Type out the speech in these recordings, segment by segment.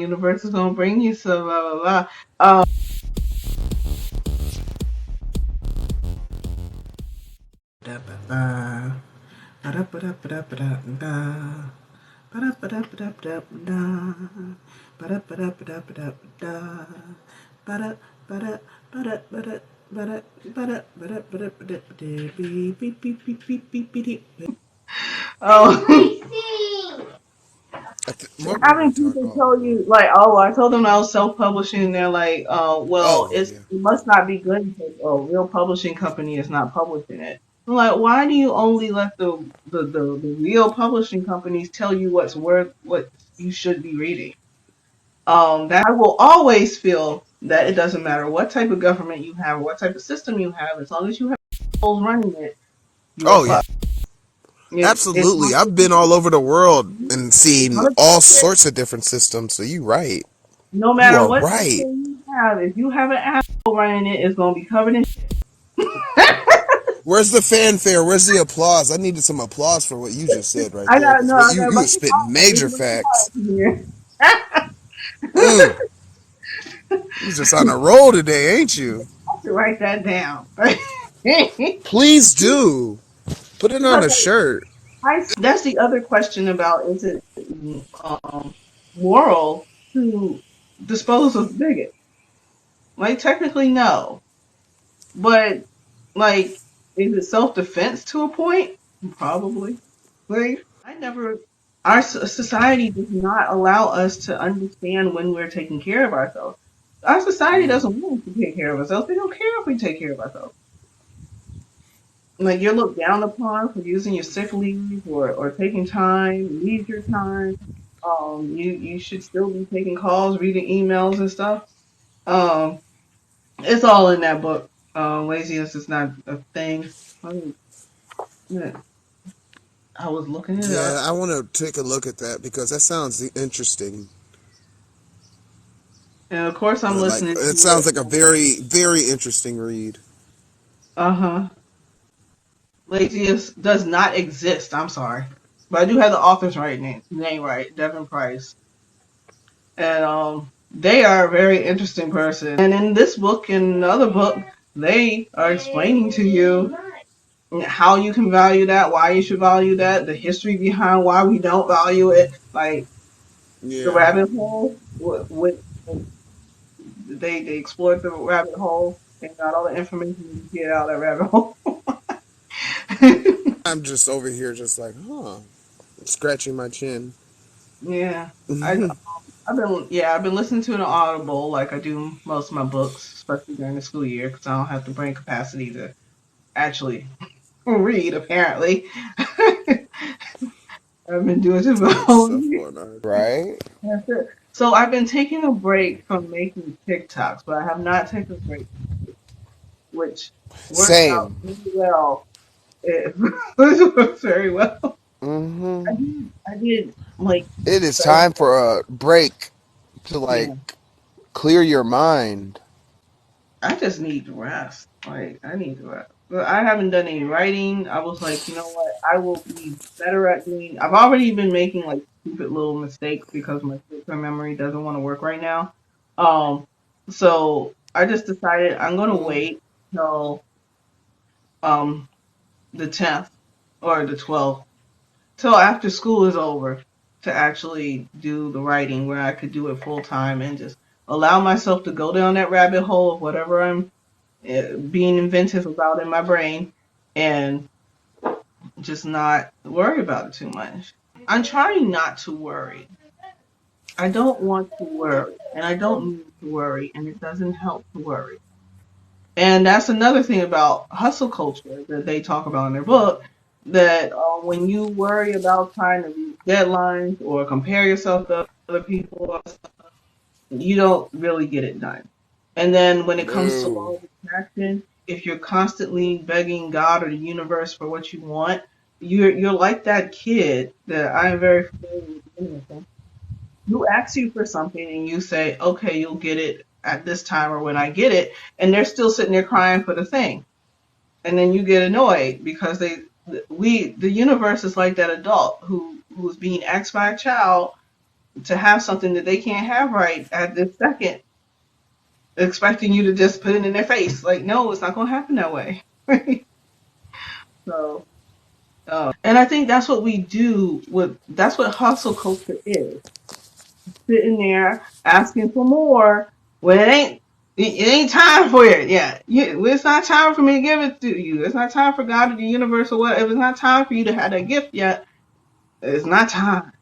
universe is gonna bring you some blah blah blah. Oh, What were we having talking people about? tell you like, oh, I told them I was self-publishing, and they're like, well, Oh it yeah. must not be good because a real publishing company is not publishing it. I'm like, why do you only let the real publishing companies tell you what's worth what you should be reading? That I will always feel that it doesn't matter what type of government you have, or what type of system you have, as long as you have people running it, you're Oh yeah. fucked. It's Absolutely. I've been all over the world and seen gonna all sorts of different systems. So you right. no You matter are what right. system you have, if you have an asshole running it, it's gonna be covered in shit. Where's the fanfare? Where's the applause? I needed some applause for what you just said right I there, got because no, what I you got a you have bunch of spit calls. There's a major bunch of facts. calls in here. Mm. You just on a roll today, ain't you? I should write that down. Please do. Put it on Because a shirt. that's the other question about, is it moral to dispose of bigots? Like, technically, no. But, like, is it self defense to a point? Probably. Like, our society does not allow us to understand when we're taking care of ourselves. Our society Mm. doesn't want us to take care of ourselves. They don't care if we take care of ourselves. Like, you're looked down upon for using your sick leave, or taking time, leisure time. You should still be taking calls, reading emails and stuff. Um, it's all in that book. Laziness is not a thing. I mean, yeah, I was looking it Yeah, up, I want to take a look at that because that sounds interesting. and of course, I'm Like listening it to sounds it. like a very very interesting read. Uh huh. Laziness does not exist. I'm sorry, but I do have the author's name right, Devin Price, and they are a very interesting person. And in this book and the other book, they are explaining to you how you can value that, why you should value that, the history behind why we don't value it, like the Yeah. rabbit hole. With they explored the rabbit hole and got all the information you get out of that rabbit hole. I'm just over here just like, huh, scratching my chin. Yeah, I I've been listening to an Audible like I do most of my books, especially during the school year, because I don't have the brain capacity to actually read. Apparently, I've been doing it my Turn whole stuff year. on. Right? That's it. So I've been taking a break from making TikToks, but I have not taken a break, which works out Same. really well. It works very well. Hmm. I did like It is so time for a break to like yeah. clear your mind. I just need to rest. Like, I need to rest. But I haven't done any writing. I was like, you know what? I will be better at doing. I've already been making like stupid little mistakes because my short-term memory doesn't want to work right now. Um, so I just decided I'm gonna Mm. wait till um the 10th or the 12th, till after school is over, to actually do the writing where I could do it full time and just allow myself to go down that rabbit hole of whatever I'm being inventive about in my brain, and just not worry about it too much. I'm trying not to worry. I don't want to worry, and I don't need to worry, and it doesn't help to worry. And that's another thing about hustle culture that they talk about in their book. That when you worry about trying to meet deadlines or compare yourself to other people, you don't really get it done. And then when it comes to No. law of attraction, if you're constantly begging God or the universe for what you want, you're like that kid that I am very familiar with. Who asks you for something and you say, "Okay, you'll get it at this time or when I get it," and they're still sitting there crying for the thing, and then you get annoyed because the universe is like that adult who's being asked by a child to have something that they can't have right at this second, expecting you to just put it in their face. Like, no, it's not going to happen that way. So, and I think that's what we do that's what hustle culture is. Sitting there asking for more when it ain't time for it yet. It's not time for me to give it to you. It's not time for God or the universe or whatever. It's not time for you to have that gift yet. It's not time.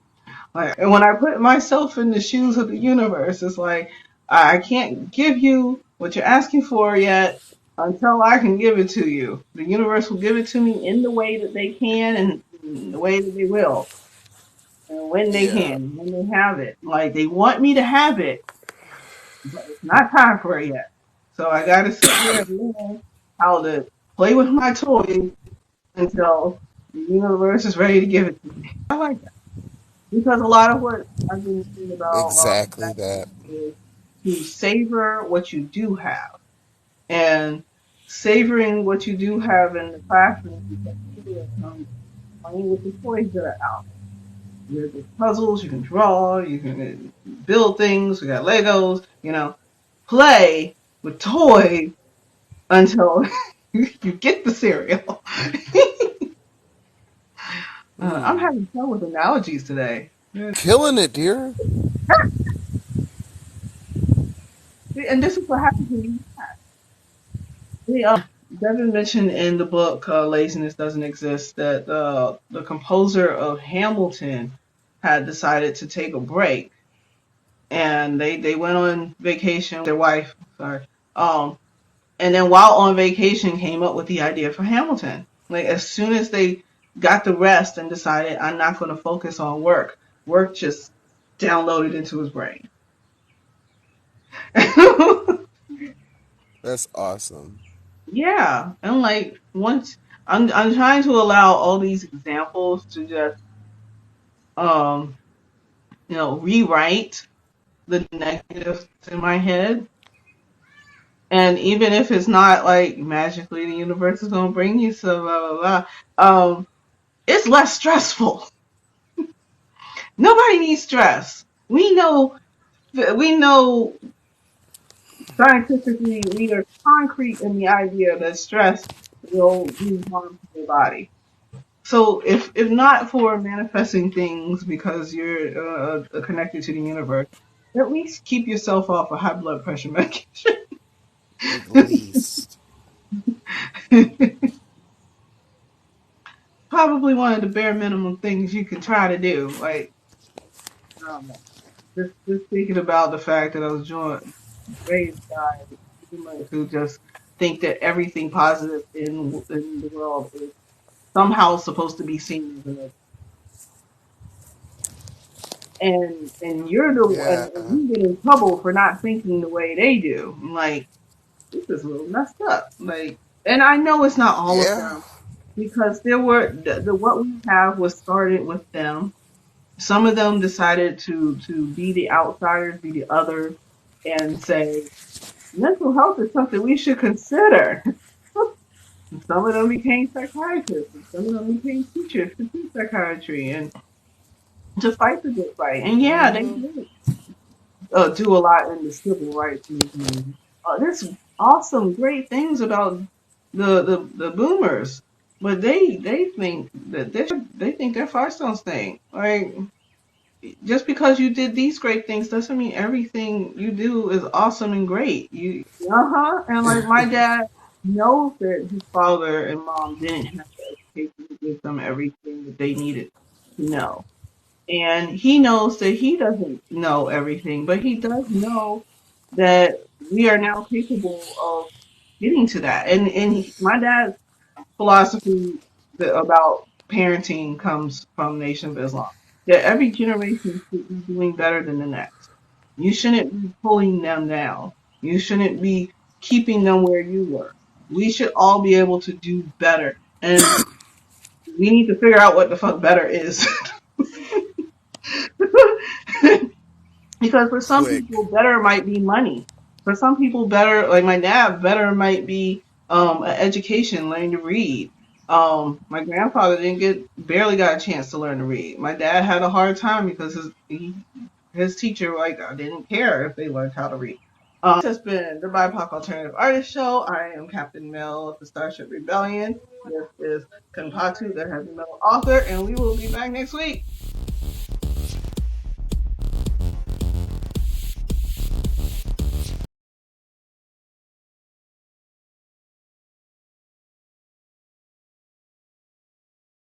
Like, and when I put myself in the shoes of the universe, it's like I can't give you what you're asking for yet until I can give it to you. The universe will give it to me in the way that they can and in the way that they will, and when they Yeah. can, when they have it. Like they want me to have it, but it's not time for it yet. So I got to sit there and learn how to play with my toys until the universe is ready to give it to me. I like that because a lot of what I've been thinking about Exactly exactly that. is to savor what you do have, and savoring what you do have in the classroom because people are coming playing with the toys that are out. There's puzzles, you can draw, you can build things, we got Legos, play with toys until you get the cereal. I'm having fun with analogies today. Killing it, dear. And this is what happens when you. Devin mentioned in the book Laziness Doesn't Exist that the composer of Hamilton had decided to take a break, and they went on vacation with their wife. Sorry. And then while on vacation, came up with the idea for Hamilton. Like as soon as they got the rest and decided, I'm not going to focus on work. Work just downloaded into his brain. That's awesome. Yeah, and like once I'm trying to allow all these examples to just um rewrite the negatives in my head. And even if it's not like magically the universe is gonna bring you so blah blah blah, it's less stressful. Nobody needs stress. We know scientifically we are concrete in the idea that stress will do harm to your body. So if not for manifesting things because you're connected to the universe, at least keep yourself off of high blood pressure medication. At least. Probably one of the bare minimum things you can try to do. Like just thinking about the fact that I was raised by humans who just think that everything positive in the world is somehow supposed to be seen as a and you're the Yeah. and you get in trouble for not thinking the way they do. I'm like, this is a little messed up. Like, and I know it's not all of Yeah. them because there were the what we have was started with them. Some of them decided to be the outsiders, be the other, and say mental health is something we should consider. And some of them became psychiatrists, and some of them became teachers to teach psychiatry and to fight the good fight. And yeah, they did do a lot in the civil rights movement. There's awesome, great things about the boomers, but they think that they think they're Firestone stink. Like just because you did these great things doesn't mean everything you do is awesome and great. And like my dad knows that his father and mom didn't have the education to give them everything that they needed to know. And he knows that he doesn't know everything, but he does know that we are now capable of getting to that. And my dad's philosophy about parenting comes from Nation of Islam. That every generation should be doing better than the next. You shouldn't be pulling them down. You shouldn't be keeping them where you were. We should all be able to do better. And we need to figure out what the fuck better is. Because for some Quick. people, better might be money. For some people, better, like my dad, better might be an education, learning to read. My grandfather didn't get barely got a chance to learn to read. My dad had a hard time because his teacher like didn't care if they learned how to read. This has been the BIPOC Alternative Artist Show. I am Captain Mel of the Starship Rebellion. This is Kanpatu, the heavy metal author, and we will be back next week.